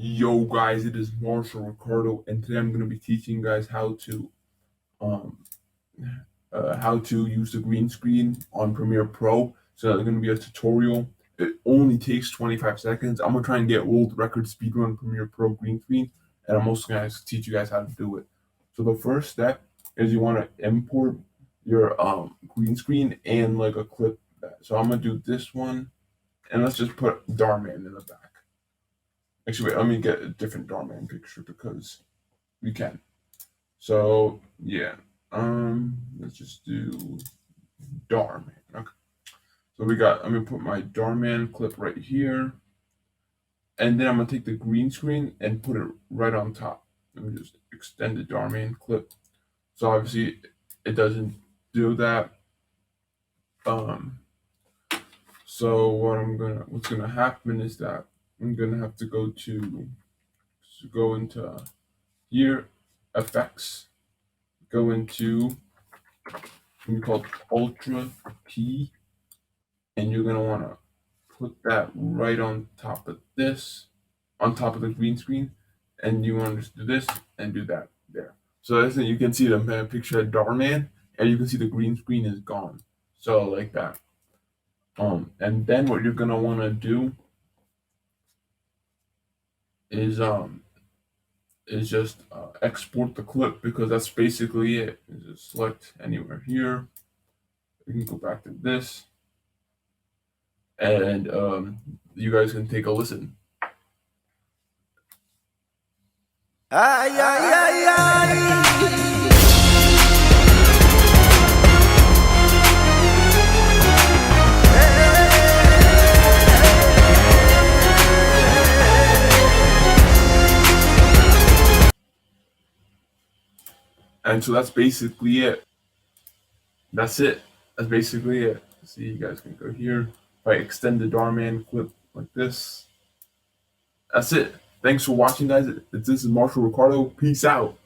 Yo guys, it is Marshall Ricardo, and today I'm going to be teaching you guys um how to use the green screen on Premiere Pro. So it's going to be a tutorial. It only takes 25 seconds. I'm going to try and get world record speed run Premiere Pro green screen, and I'm also going to teach you guys how to do it. So the first step is you want to import your green screen and like a clip. So I'm going to do this one, and let's just put Darman in the back. Actually, wait, let me get a different Darman picture because we can. So yeah, let's just do Darman. Okay. So I'm gonna put my Darman clip right here, and then I'm gonna take the green screen and put it right on top. Let me just extend the Darman clip. So obviously it doesn't do that. So what's gonna happen is that I'm gonna have to go into here, effects, go into something called ultra key, and you're gonna want to put that right on top of this, on top of the green screen, and you want to just do this and do that there. So that's it. You can see the picture of Darman, and you can see the green screen is gone. So like that. And then what you're gonna want to do is just export the clip, because that's basically it. You just select anywhere here. You can go back to this, and you guys can take a listen. Ay, ay, ay, ay. And so that's basically it. That's it. That's basically it. See, you guys can go here. If I extend the Darman clip like this, that's it. Thanks for watching, guys. This is Marshall Ricardo. Peace out.